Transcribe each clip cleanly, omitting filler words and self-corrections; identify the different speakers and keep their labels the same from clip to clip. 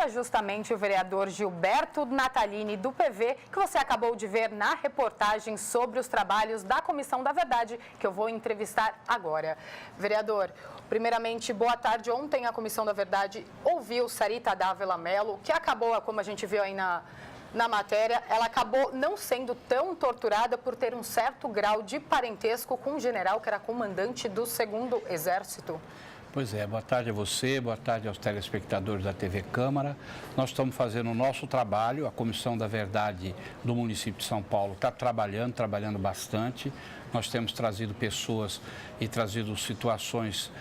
Speaker 1: é justamente o vereador Gilberto Natalini, do PV, que você acabou de ver na reportagem sobre os trabalhos da Comissão da Verdade, que eu vou entrevistar agora. Vereador, primeiramente, boa tarde. Ontem a Comissão da Verdade ouviu Sarita Dávila Mello, que acabou, como a gente viu aí na matéria, ela acabou não sendo tão torturada por ter um certo grau de parentesco com um general que era comandante do 2º Exército.
Speaker 2: Pois é, boa tarde a você, boa tarde aos telespectadores da TV Câmara. Nós estamos fazendo o nosso trabalho, a Comissão da Verdade do município de São Paulo está trabalhando bastante. Nós temos trazido pessoas e trazido situações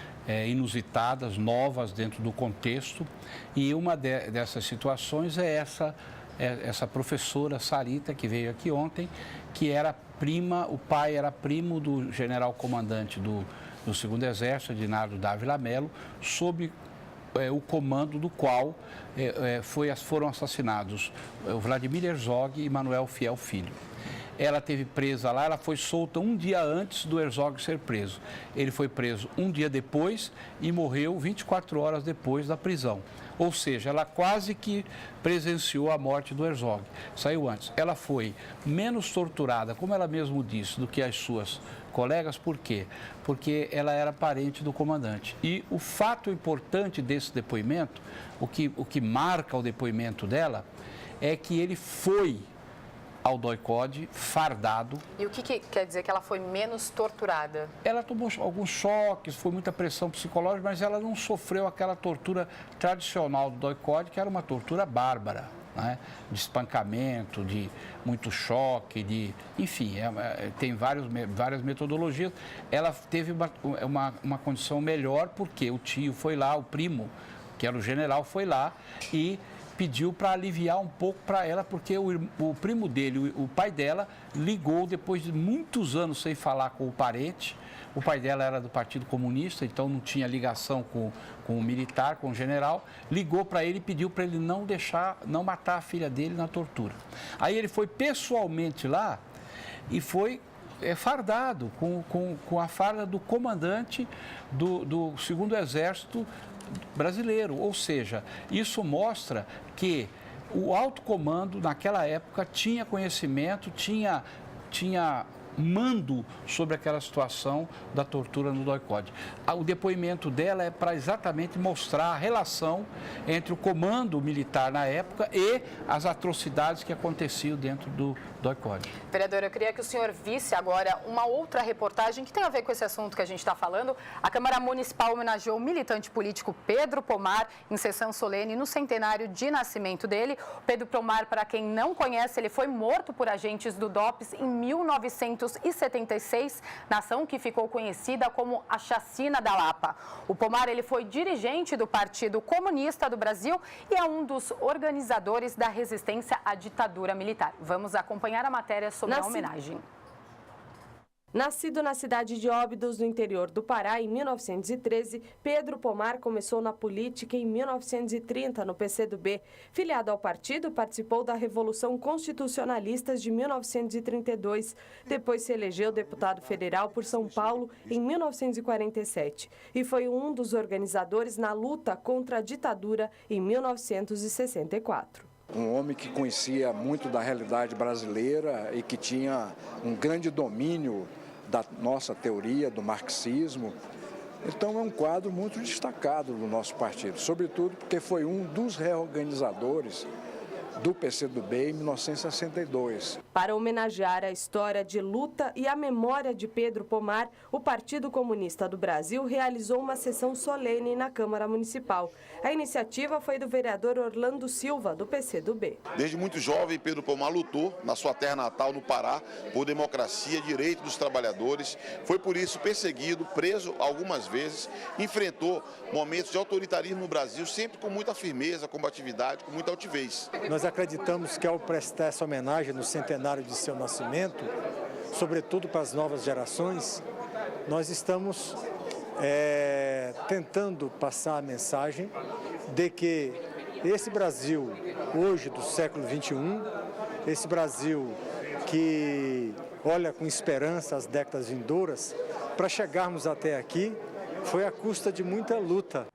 Speaker 2: inusitadas, novas dentro do contexto. E uma dessas situações é essa professora Sarita, que veio aqui ontem, que era prima, o pai era primo do general comandante do 2º Exército, Edinardo Dávila Mello, sob o comando do qual foram assassinados o Vladimir Herzog e Manuel Fiel Filho. Ela esteve presa lá, ela foi solta um dia antes do Herzog ser preso. Ele foi preso um dia depois e morreu 24 horas depois da prisão. Ou seja, ela quase que presenciou a morte do Herzog. Saiu antes. Ela foi menos torturada, como ela mesmo disse, do que as suas colegas. Por quê? Porque ela era parente do comandante. E o fato importante desse depoimento, o que marca o depoimento dela, é que ele foi ao DOI-CODE fardado.
Speaker 1: E o que quer dizer que ela foi menos torturada?
Speaker 2: Ela tomou alguns choques, foi muita pressão psicológica, mas ela não sofreu aquela tortura tradicional do DOI-CODE, que era uma tortura bárbara, né? De espancamento, de muito choque, enfim, tem várias metodologias. Ela teve uma condição melhor porque o tio foi lá, o primo, que era o general, foi lá e pediu para aliviar um pouco para ela, porque o primo dele, o pai dela, ligou depois de muitos anos sem falar com o parente. O pai dela era do Partido Comunista, então não tinha ligação com o militar, com o general. Ligou para ele e pediu para ele não matar a filha dele na tortura. Aí ele foi pessoalmente lá e foi fardado com a farda do comandante do 2º Exército brasileiro, ou seja, isso mostra que o alto comando naquela época tinha conhecimento, tinha mando sobre aquela situação da tortura no DOI-CODE. O depoimento dela é para exatamente mostrar a relação entre o comando militar na época e as atrocidades que aconteciam dentro do DOI-CODE.
Speaker 1: Vereador, eu queria que o senhor visse agora uma outra reportagem que tem a ver com esse assunto que a gente está falando. A Câmara Municipal homenageou o militante político Pedro Pomar em sessão solene no centenário de nascimento dele. O Pedro Pomar, para quem não conhece, ele foi morto por agentes do DOPS em 1976, na ação que ficou conhecida como a Chacina da Lapa. O Pomar, ele foi dirigente do Partido Comunista do Brasil e é um dos organizadores da resistência à ditadura militar. Vamos acompanhar a matéria sobre a homenagem.
Speaker 3: Nascido na cidade de Óbidos, no interior do Pará, em 1913, Pedro Pomar começou na política em 1930, no PCdoB. Filiado ao partido, participou da Revolução Constitucionalistas de 1932. Depois se elegeu deputado federal por São Paulo em 1947 e foi um dos organizadores na luta contra a ditadura em 1964.
Speaker 4: Um homem que conhecia muito da realidade brasileira e que tinha um grande domínio da nossa teoria, do marxismo. Então é um quadro muito destacado do nosso partido, sobretudo porque foi um dos reorganizadores do PCdoB em 1962.
Speaker 3: Para homenagear a história de luta e a memória de Pedro Pomar, o Partido Comunista do Brasil realizou uma sessão solene na Câmara Municipal. A iniciativa foi do vereador Orlando Silva, do PCdoB.
Speaker 5: Desde muito jovem, Pedro Pomar lutou na sua terra natal, no Pará, por democracia, direito dos trabalhadores. Foi por isso perseguido, preso algumas vezes, enfrentou momentos de autoritarismo no Brasil, sempre com muita firmeza, combatividade, com muita altivez.
Speaker 6: Nós acreditamos que ao prestar essa homenagem no centenário de seu nascimento, sobretudo para as novas gerações, nós estamos tentando passar a mensagem de que esse Brasil, hoje do século XXI, esse Brasil que olha com esperança as décadas vindouras, para chegarmos até aqui, foi à custa de muita luta.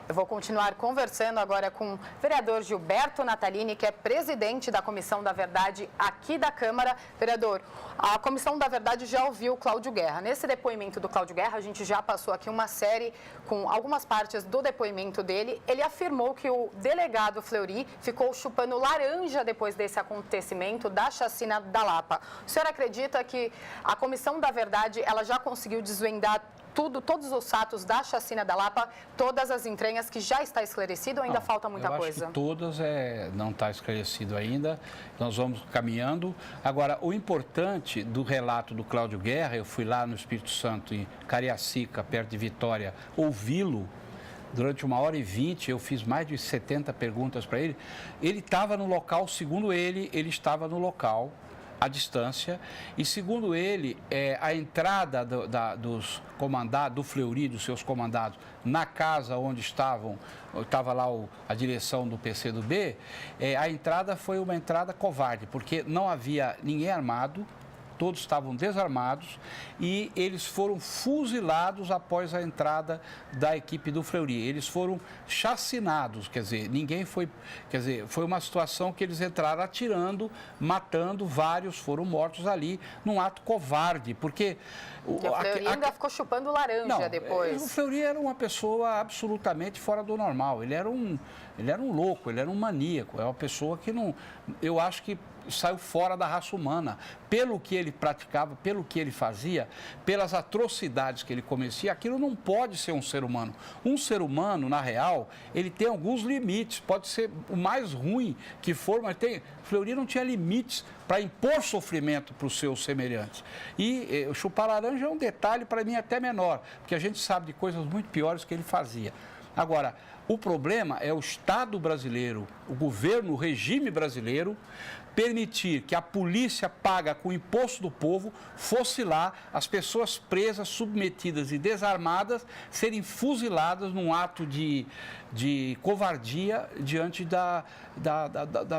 Speaker 1: Eu vou continuar conversando agora com o vereador Gilberto Natalini, que é presidente da Comissão da Verdade aqui da Câmara. Vereador, a Comissão da Verdade já ouviu o Cláudio Guerra. Nesse depoimento do Cláudio Guerra, a gente já passou aqui uma série com algumas partes do depoimento dele. Ele afirmou que o delegado Fleury ficou chupando laranja depois desse acontecimento da chacina da Lapa. O senhor acredita que a Comissão da Verdade ela já conseguiu desvendar todos os fatos da chacina da Lapa, todas as entranhas, que já está esclarecido ou ainda falta muita coisa?
Speaker 2: Eu acho que todas não está esclarecido ainda, nós vamos caminhando. Agora, o importante do relato do Cláudio Guerra, eu fui lá no Espírito Santo, em Cariacica, perto de Vitória, ouvi-lo. Durante 1h20, eu fiz mais de 70 perguntas para ele. Ele estava no local, segundo ele estava no local, à distância, e segundo ele, a entrada dos comandados, do Fleury, dos seus comandados, na casa onde estava lá a direção do PCdoB, a entrada foi uma entrada covarde, porque não havia ninguém armado, todos estavam desarmados e eles foram fuzilados após a entrada da equipe do Fleury. Eles foram chacinados, quer dizer, foi uma situação que eles entraram atirando, matando, vários foram mortos ali num ato covarde, porque...
Speaker 1: O Fleury ainda ficou chupando laranja depois.
Speaker 2: O Fleury era uma pessoa absolutamente fora do normal, ele era um louco, ele era um maníaco, é uma pessoa que não... Eu acho que saiu fora da raça humana, pelo que ele praticava, pelo que ele fazia, pelas atrocidades que ele cometia. Aquilo não pode ser um ser humano. Um ser humano, na real, ele tem alguns limites, pode ser o mais ruim que for, mas Fleury não tinha limites para impor sofrimento para os seus semelhantes. E chupar laranja é um detalhe, para mim, até menor, porque a gente sabe de coisas muito piores que ele fazia. Agora, o problema é o Estado brasileiro, o governo, o regime brasileiro, permitir que a polícia paga com o imposto do povo fosse lá as pessoas presas, submetidas e desarmadas serem fuziladas num ato de covardia diante da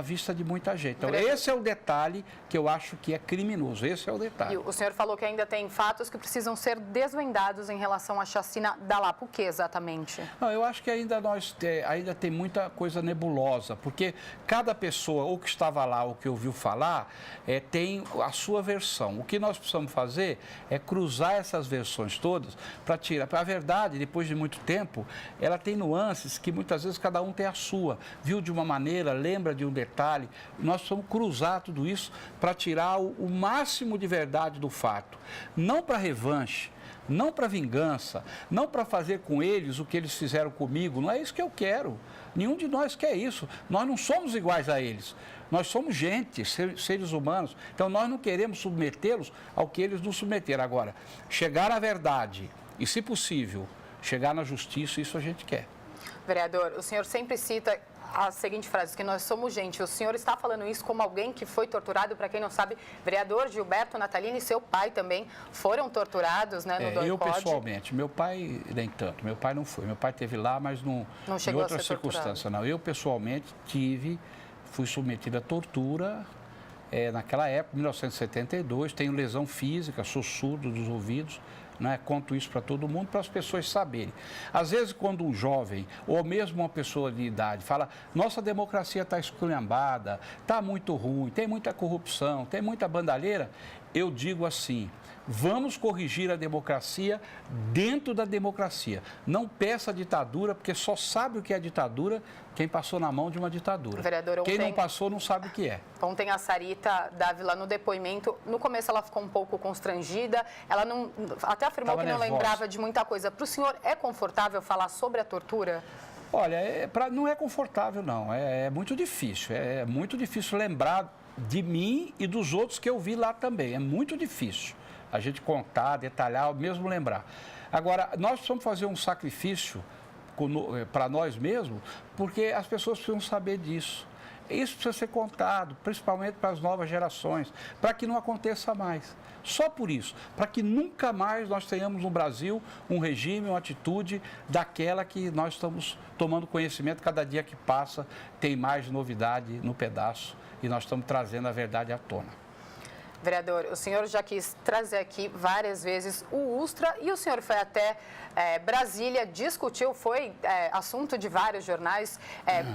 Speaker 2: vista de muita gente. Então, esse é o detalhe que eu acho que é criminoso, esse é o detalhe.
Speaker 1: E o senhor falou que ainda tem fatos que precisam ser desvendados em relação à chacina da Lapa. O que exatamente?
Speaker 2: Não, eu acho que ainda tem muita coisa nebulosa, porque cada pessoa, ou que estava lá, ou que ouviu falar, tem a sua versão. O que nós precisamos fazer é cruzar essas versões todas para tirar. A verdade, depois de muito tempo, ela tem nuances que muitas vezes cada um tem a sua. Viu de uma maneira, lembra de um detalhe. Nós precisamos cruzar tudo isso para tirar o máximo de verdade do fato. Não para revanche, não para vingança, não para fazer com eles o que eles fizeram comigo. Não é isso que eu quero. Nenhum de nós quer isso. Nós não somos iguais a eles. Nós somos gente, seres humanos. Então, nós não queremos submetê-los ao que eles nos submeteram. Agora, chegar à verdade e, se possível, chegar na justiça, isso a gente quer.
Speaker 1: Vereador, o senhor sempre cita a seguinte frase, que nós somos gente. O senhor está falando isso como alguém que foi torturado? Para quem não sabe, vereador Gilberto Natalini e seu pai também foram torturados, né, no DOI-CODE.
Speaker 2: Eu pessoalmente, meu pai nem tanto, meu pai não foi. Meu pai esteve lá, mas não chegou em outra circunstância, não. Eu pessoalmente fui submetido à tortura naquela época, 1972, tenho lesão física, sou surdo dos ouvidos, né? Conto isso para todo mundo, para as pessoas saberem. Às vezes, quando um jovem, ou mesmo uma pessoa de idade, fala, nossa democracia está esculhambada, está muito ruim, tem muita corrupção, tem muita bandalheira, eu digo assim, vamos corrigir a democracia dentro da democracia. Não peça ditadura, porque só sabe o que é ditadura quem passou na mão de uma ditadura.
Speaker 1: Vereador,
Speaker 2: quem não passou não sabe o que é.
Speaker 1: Ontem a Sarita Dávila, no depoimento, no começo ela ficou um pouco constrangida, ela até afirmou que não lembrava de muita coisa. Para o senhor é confortável falar sobre a tortura?
Speaker 2: Olha, não é confortável não, é muito difícil. É muito difícil lembrar de mim e dos outros que eu vi lá também, é muito difícil a gente contar, detalhar, mesmo lembrar. Agora, nós precisamos fazer um sacrifício para nós mesmos, porque as pessoas precisam saber disso. Isso precisa ser contado, principalmente para as novas gerações, para que não aconteça mais. Só por isso, para que nunca mais nós tenhamos no Brasil um regime, uma atitude daquela que nós estamos tomando conhecimento, cada dia que passa tem mais novidade no pedaço e nós estamos trazendo a verdade à tona.
Speaker 1: Vereador, o senhor já quis trazer aqui várias vezes o Ustra e o senhor foi até Brasília, discutiu, foi assunto de vários jornais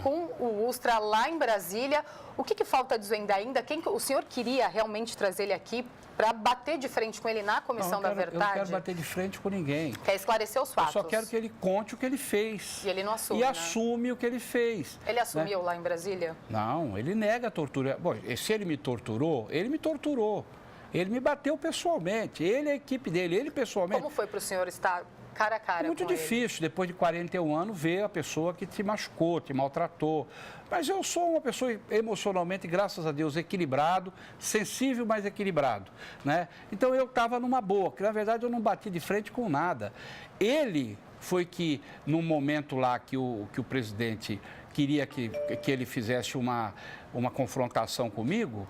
Speaker 1: com o Ustra lá em Brasília. O que falta desvendar ainda? Quem o senhor queria realmente trazer ele aqui para bater de frente com ele na Comissão da Verdade?
Speaker 2: Eu não quero bater de frente com ninguém.
Speaker 1: Quer esclarecer os fatos?
Speaker 2: Eu só quero que ele conte o que ele fez.
Speaker 1: E ele não assume,
Speaker 2: E assume o que ele fez.
Speaker 1: Ele assumiu lá em Brasília?
Speaker 2: Não, ele nega a tortura. Bom, se ele me torturou, ele me torturou. Ele me bateu pessoalmente. Ele e a equipe dele, ele pessoalmente.
Speaker 1: Como foi para o senhor estar cara a cara com ele?
Speaker 2: Muito difícil, depois de 41 anos, ver a pessoa que te machucou, te maltratou. Mas eu sou uma pessoa emocionalmente, graças a Deus, equilibrado, sensível, mas equilibrado, né? Então eu estava numa boa, que na verdade eu não bati de frente com nada. Ele foi que, num momento lá que o presidente queria que ele fizesse uma confrontação comigo,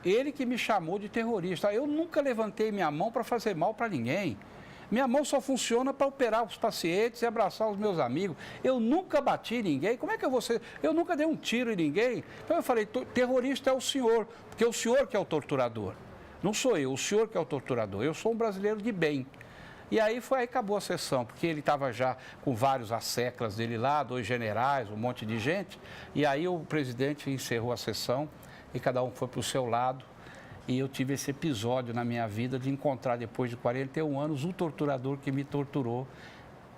Speaker 2: ele que me chamou de terrorista. Eu nunca levantei minha mão para fazer mal para ninguém. Minha mão só funciona para operar os pacientes e abraçar os meus amigos. Eu nunca bati ninguém. Como é que eu vou ser? Eu nunca dei um tiro em ninguém. Então eu falei, terrorista é o senhor, porque é o senhor que é o torturador. Não sou eu, o senhor que é o torturador. Eu sou um brasileiro de bem. E aí acabou a sessão, porque ele estava já com vários asseclas dele lá, 2 generais, um monte de gente. E aí o presidente encerrou a sessão e cada um foi para o seu lado. E eu tive esse episódio na minha vida de encontrar, depois de 41 anos, o torturador que me torturou,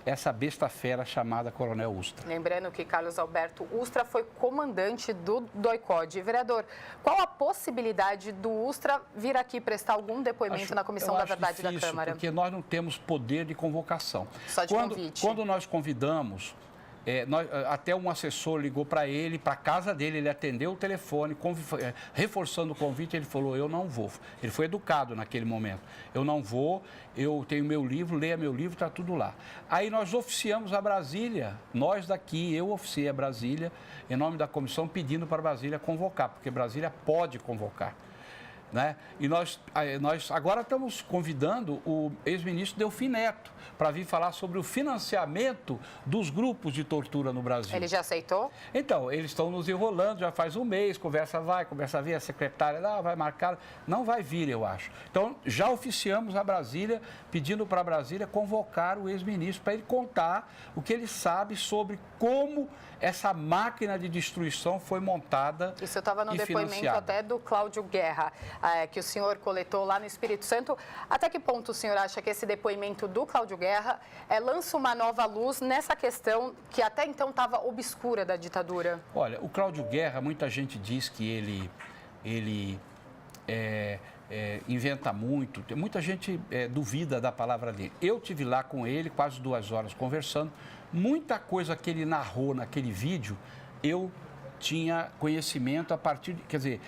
Speaker 2: essa besta fera chamada Coronel Ustra.
Speaker 1: Lembrando que Carlos Alberto Ustra foi comandante do DOI-CODE. Vereador, qual a possibilidade do Ustra vir aqui prestar algum depoimento na Comissão da Verdade
Speaker 2: difícil,
Speaker 1: da Câmara?
Speaker 2: Porque nós não temos poder de convocação.
Speaker 1: Só de convite.
Speaker 2: Quando nós convidamos... até um assessor ligou para ele, para a casa dele, ele atendeu o telefone, reforçando o convite, ele falou, eu não vou. Ele foi educado naquele momento. Eu não vou, eu tenho meu livro, leia meu livro, está tudo lá. Aí nós oficiamos a Brasília, nós daqui, eu oficiei a Brasília, em nome da comissão, pedindo para Brasília convocar, porque Brasília pode convocar. Né? E nós agora estamos convidando o ex-ministro Delfim Neto para vir falar sobre o financiamento dos grupos de tortura no Brasil.
Speaker 1: Ele já aceitou?
Speaker 2: Então, eles estão nos enrolando, já faz um mês, conversa vem, a secretária vai marcar, não vai vir, eu acho. Então, já oficiamos a Brasília, pedindo para a Brasília convocar o ex-ministro para ele contar o que ele sabe sobre como essa máquina de destruição foi montada.
Speaker 1: Isso eu estava no depoimento até do Cláudio Guerra, que o senhor coletou lá no Espírito Santo. Até que ponto o senhor acha que esse depoimento do Cláudio Guerra lança uma nova luz nessa questão que até então estava obscura da ditadura?
Speaker 2: Olha, o Cláudio Guerra, muita gente diz que ele inventa muito, muita gente duvida da palavra dele. Eu tive lá com ele quase 2 horas conversando. Muita coisa que ele narrou naquele vídeo, eu tinha conhecimento a partir de... Quer dizer,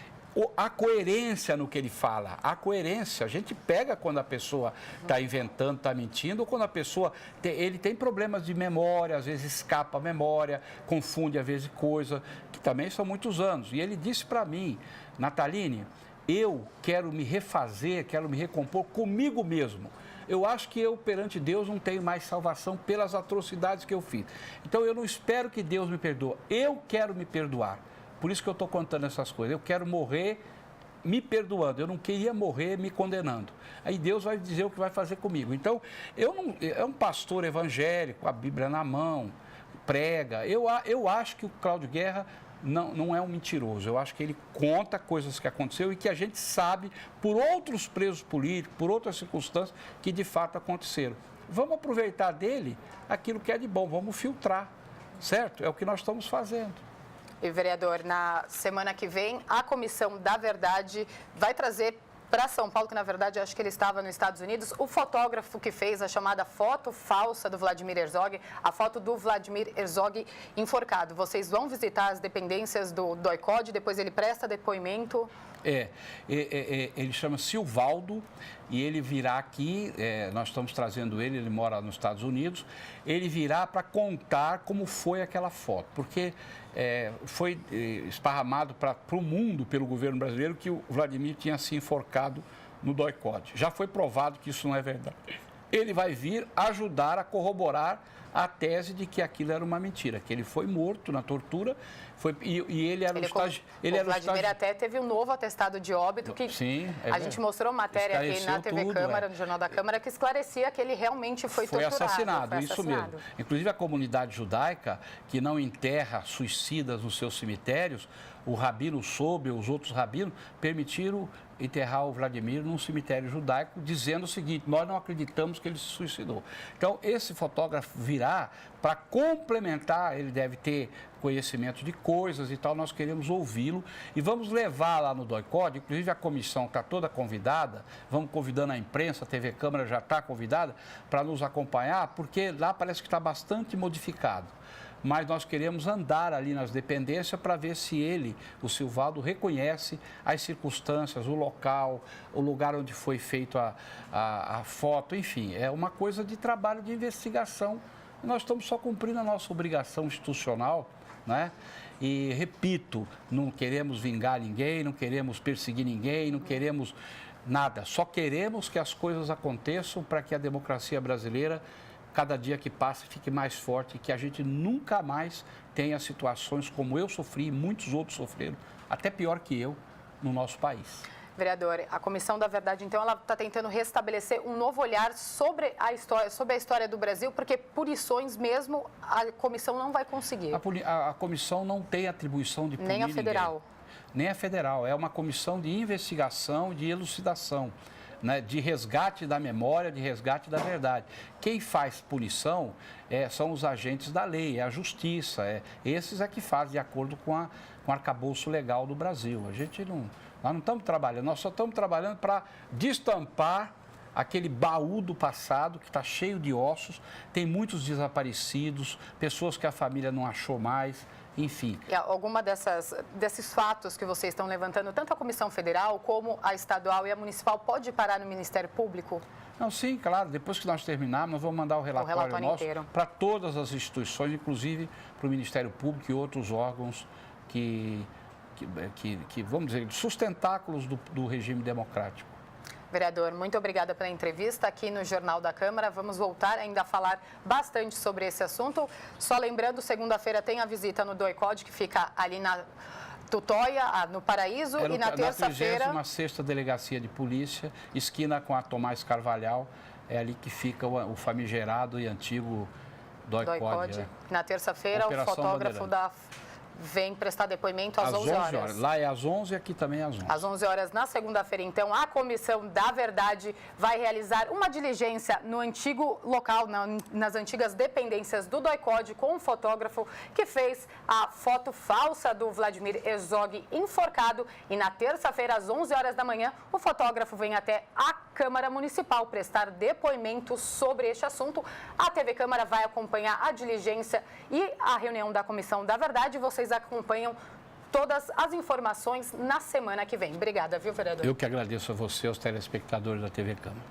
Speaker 2: a coerência no que ele fala, a coerência, a gente pega quando a pessoa está inventando, está mentindo, ou quando a pessoa... Ele tem problemas de memória, às vezes escapa a memória, confunde às vezes coisa, que também são muitos anos. E ele disse para mim, Nataline, eu quero me refazer, quero me recompor comigo mesmo. Eu acho que eu, perante Deus, não tenho mais salvação pelas atrocidades que eu fiz. Então, eu não espero que Deus me perdoe. Eu quero me perdoar. Por isso que eu estou contando essas coisas. Eu quero morrer me perdoando. Eu não queria morrer me condenando. Aí Deus vai dizer o que vai fazer comigo. Então, é um pastor evangélico, a Bíblia na mão, prega. Eu acho que o Cláudio Guerra... Não é um mentiroso. Eu acho que ele conta coisas que aconteceu e que a gente sabe por outros presos políticos, por outras circunstâncias que de fato aconteceram. Vamos aproveitar dele aquilo que é de bom, vamos filtrar, certo? É o que nós estamos fazendo.
Speaker 1: E, vereador, na semana que vem, a Comissão da Verdade vai trazer para São Paulo, que na verdade acho que ele estava nos Estados Unidos, o fotógrafo que fez a chamada foto falsa do Vladimir Herzog, a foto do Vladimir Herzog enforcado. Vocês vão visitar as dependências do DOI-CODE, depois ele presta depoimento?
Speaker 2: Ele chama Silvaldo e ele virá aqui, nós estamos trazendo ele mora nos Estados Unidos, ele virá para contar como foi aquela foto, porque foi esparramado para o mundo pelo governo brasileiro que o Vladimir tinha se enforcado no DOI-CODE. Já foi provado que isso não é verdade. Ele vai vir ajudar a corroborar a tese de que aquilo era uma mentira, que ele foi morto na tortura, e ele era o
Speaker 1: Vladimir até teve um novo atestado de óbito que a gente mostrou matéria aqui na TV Câmara, no Jornal da Câmara, que esclarecia que ele realmente foi torturado.
Speaker 2: Foi assassinado, isso mesmo. Inclusive a comunidade judaica, que não enterra suicidas nos seus cemitérios, o rabino Sobel, os outros rabinos, permitiram enterrar o Vladimir num cemitério judaico, dizendo o seguinte: nós não acreditamos que ele se suicidou. Então, esse fotógrafo virá para complementar, ele deve ter conhecimento de coisas e tal, nós queremos ouvi-lo e vamos levar lá no DOI-CODE, inclusive a comissão está toda convidada, vamos convidando a imprensa, a TV Câmara já está convidada para nos acompanhar, porque lá parece que está bastante modificado. Mas nós queremos andar ali nas dependências para ver se ele, o Silvaldo, reconhece as circunstâncias, o local, o lugar onde foi feito a foto, enfim, é uma coisa de trabalho de investigação. Nós estamos só cumprindo a nossa obrigação institucional, né? E, repito, não queremos vingar ninguém, não queremos perseguir ninguém, não queremos nada. Só queremos que as coisas aconteçam para que a democracia brasileira, cada dia que passa, fique mais forte e que a gente nunca mais tenha situações como eu sofri e muitos outros sofreram, até pior que eu, no nosso país.
Speaker 1: Vereador, a Comissão da Verdade, então, ela está tentando restabelecer um novo olhar sobre a história do Brasil, porque punições mesmo a comissão não vai conseguir.
Speaker 2: A comissão não tem atribuição de punir
Speaker 1: nem a federal.
Speaker 2: Ninguém. Nem a federal. É uma comissão de investigação, de elucidação, né, de resgate da memória, de resgate da verdade. Quem faz punição são os agentes da lei, é a justiça, esses é que fazem de acordo com o arcabouço legal do Brasil. Nós não estamos trabalhando, nós só estamos trabalhando para destampar aquele baú do passado que está cheio de ossos, tem muitos desaparecidos, pessoas que a família não achou mais, enfim.
Speaker 1: E alguma desses fatos que vocês estão levantando, tanto a Comissão Federal como a estadual e a municipal, pode parar no Ministério Público?
Speaker 2: Não, sim, claro. Depois que nós terminarmos, nós vamos mandar o relatório nosso para todas as instituições, inclusive para o Ministério Público e outros órgãos que vamos dizer, sustentáculos do regime democrático.
Speaker 1: Vereador, muito obrigada pela entrevista aqui no Jornal da Câmara. Vamos voltar ainda a falar bastante sobre esse assunto. Só lembrando, segunda-feira tem a visita no DOI-CODE, que fica ali na Tutóia, no Paraíso, e na terça-feira...
Speaker 2: Na 36ª Delegacia de Polícia, esquina com a Tomás Carvalhal, é ali que fica o famigerado e antigo DOI-CODE.
Speaker 1: Na terça-feira, o fotógrafo vem prestar depoimento às 11 horas.
Speaker 2: Lá é às 11 e aqui também é às 11.
Speaker 1: Às 11 horas na segunda-feira, então, a Comissão da Verdade vai realizar uma diligência no antigo local, nas antigas dependências do DOI-CODE, com um fotógrafo que fez a foto falsa do Vladimir Herzog enforcado. E na terça-feira, às 11 horas da manhã, o fotógrafo vem até a Câmara Municipal prestar depoimento sobre este assunto. A TV Câmara vai acompanhar a diligência e a reunião da Comissão da Verdade. Vocês acompanham todas as informações na semana que vem. Obrigada, viu, vereador?
Speaker 2: Eu que agradeço a você, aos telespectadores da TV Câmara.